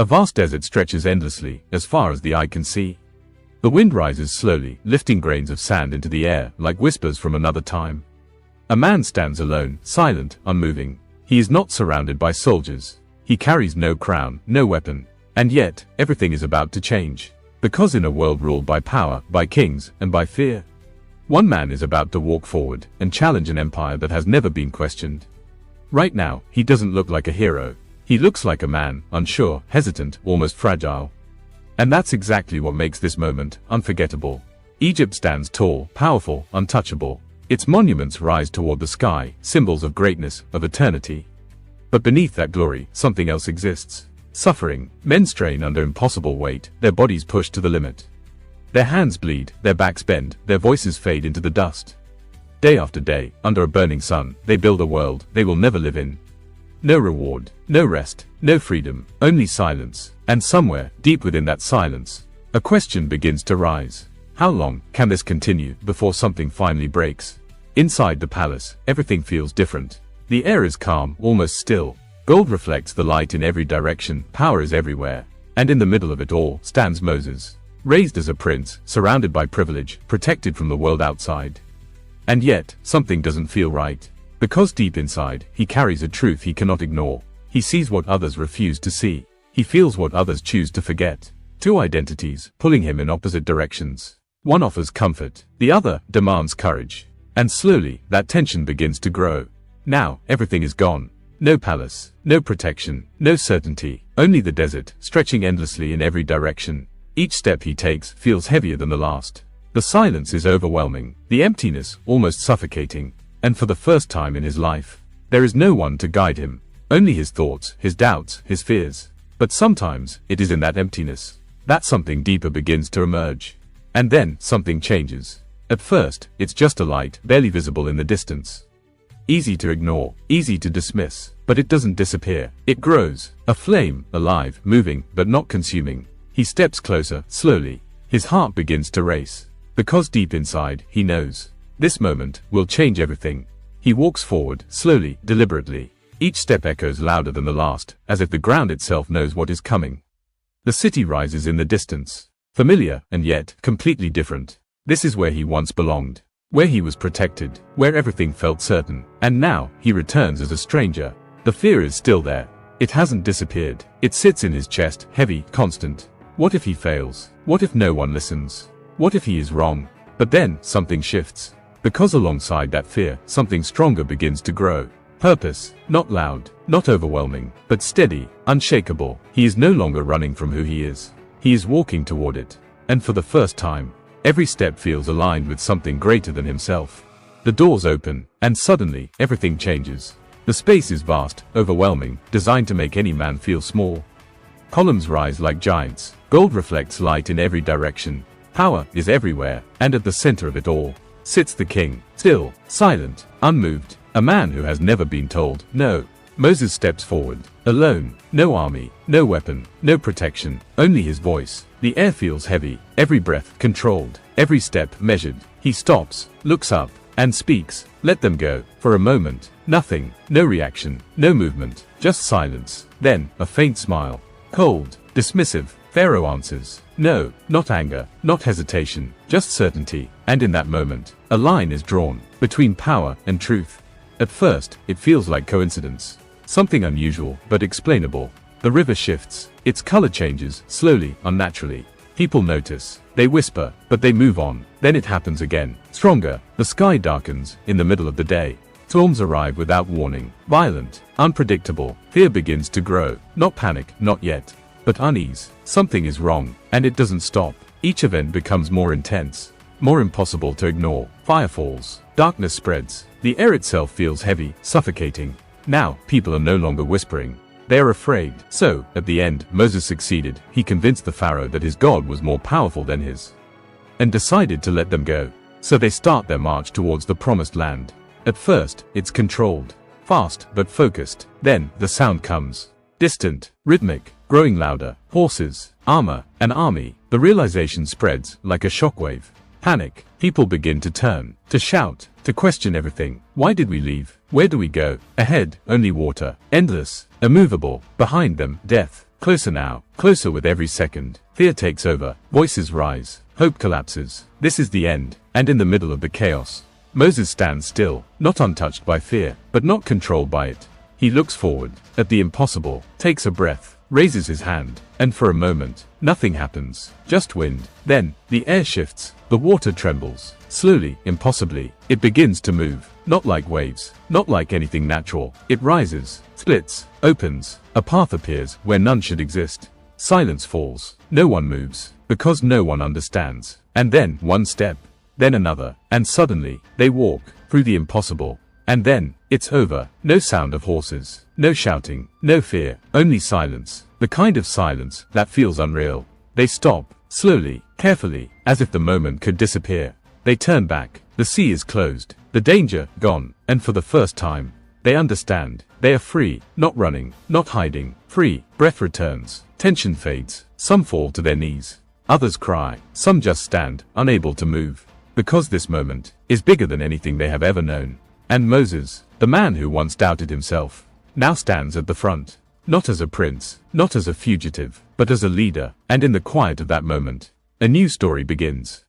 A vast desert stretches endlessly, as far as the eye can see. The wind rises slowly, lifting grains of sand into the air like whispers from another time. A man stands alone, silent, unmoving. He is not surrounded by soldiers. He carries no crown, no weapon. And yet, everything is about to change. Because in a world ruled by power, by kings, and by fear, one man is about to walk forward and challenge an empire that has never been questioned. Right now, he doesn't look like a hero. He looks like a man, unsure, hesitant, almost fragile. And that's exactly what makes this moment unforgettable. Egypt stands tall, powerful, untouchable. Its monuments rise toward the sky, symbols of greatness, of eternity. But beneath that glory, something else exists. Suffering. Men strain under impossible weight, their bodies pushed to the limit. Their hands bleed, their backs bend, their voices fade into the dust. Day after day, under a burning sun, they build a world they will never live in. No reward, no rest, no freedom, only silence. And somewhere, deep within that silence, a question begins to rise. How long can this continue before something finally breaks? Inside the palace, everything feels different. The air is calm, almost still. Gold reflects the light in every direction, power is everywhere. And in the middle of it all stands Moses. Raised as a prince, surrounded by privilege, protected from the world outside. And yet, something doesn't feel right. Because deep inside, he carries a truth he cannot ignore. He sees what others refuse to see. He feels what others choose to forget. Two identities, pulling him in opposite directions. One offers comfort, the other demands courage. And slowly, that tension begins to grow. Now, everything is gone. No palace, no protection, no certainty, only the desert, stretching endlessly in every direction. Each step he takes feels heavier than the last. The silence is overwhelming, the emptiness almost suffocating. And for the first time in his life, there is no one to guide him. Only his thoughts, his doubts, his fears. But sometimes, it is in that emptiness that something deeper begins to emerge. And then, something changes. At first, it's just a light, barely visible in the distance. Easy to ignore, easy to dismiss, but it doesn't disappear. It grows, a flame, alive, moving, but not consuming. He steps closer, slowly. His heart begins to race. Because deep inside, he knows. This moment will change everything. He walks forward, slowly, deliberately. Each step echoes louder than the last, as if the ground itself knows what is coming. The city rises in the distance. Familiar, and yet, completely different. This is where he once belonged. Where he was protected, where everything felt certain. And now, he returns as a stranger. The fear is still there. It hasn't disappeared. It sits in his chest, heavy, constant. What if he fails? What if no one listens? What if he is wrong? But then, something shifts. Because alongside that fear, something stronger begins to grow. Purpose, not loud, not overwhelming, but steady, unshakable. He is no longer running from who he is. He is walking toward it. And for the first time, every step feels aligned with something greater than himself. The doors open, and suddenly, everything changes. The space is vast, overwhelming, designed to make any man feel small. Columns rise like giants. Gold reflects light in every direction. Power is everywhere, and at the center of it all sits the king, still, silent, unmoved, a man who has never been told no. Moses steps forward, alone, no army, no weapon, no protection, only his voice. The air feels heavy, every breath controlled, every step measured. He stops, looks up, and speaks. Let them go. For a moment, nothing, no reaction, no movement, just silence. Then, a faint smile. Cold, dismissive. Pharaoh answers, no, not anger, not hesitation, just certainty. And in that moment, a line is drawn between power and truth. At first, it feels like coincidence. Something unusual, but explainable. The river shifts. Its color changes, slowly, unnaturally. People notice. They whisper, but they move on. Then it happens again. Stronger. The sky darkens, in the middle of the day. Storms arrive without warning. Violent. Unpredictable. Fear begins to grow. Not panic, not yet. But unease. Something is wrong. And it doesn't stop. Each event becomes more intense. More impossible to ignore. Fire falls. Darkness spreads. The air itself feels heavy, suffocating. Now, people are no longer whispering. They are afraid. So, at the end, Moses succeeded. He convinced the Pharaoh that his God was more powerful than his. And decided to let them go. So they start their march towards the promised land. At first, it's controlled. Fast, but focused. Then, the sound comes. Distant, rhythmic, growing louder. Horses, armor, an army. The realization spreads like a shockwave. Panic. People begin to turn, to shout, to question everything. Why did we leave? Where do we go? Ahead, only water. Endless, immovable. Behind them, death. Closer now, closer with every second. Fear takes over, voices rise, hope collapses. This is the end, and in the middle of the chaos, Moses stands still, not untouched by fear, but not controlled by it. He looks forward, at the impossible, takes a breath, raises his hand, and for a moment, nothing happens, just wind. Then, the air shifts, the water trembles. Slowly, impossibly, it begins to move, not like waves, not like anything natural. It rises, splits, opens, a path appears where none should exist. Silence falls, no one moves, because no one understands. And then, one step, then another, and suddenly, they walk, through the impossible. And then, it's over. No sound of horses, no shouting, no fear, only silence. The kind of silence that feels unreal. They stop, slowly, carefully, as if the moment could disappear. They turn back, the sea is closed, the danger, gone, and for the first time, they understand. They are free, not running, not hiding, free. Breath returns, tension fades, some fall to their knees, others cry, some just stand, unable to move. Because this moment is bigger than anything they have ever known. And Moses, the man who once doubted himself, now stands at the front, not as a prince, not as a fugitive, but as a leader. And in the quiet of that moment, a new story begins.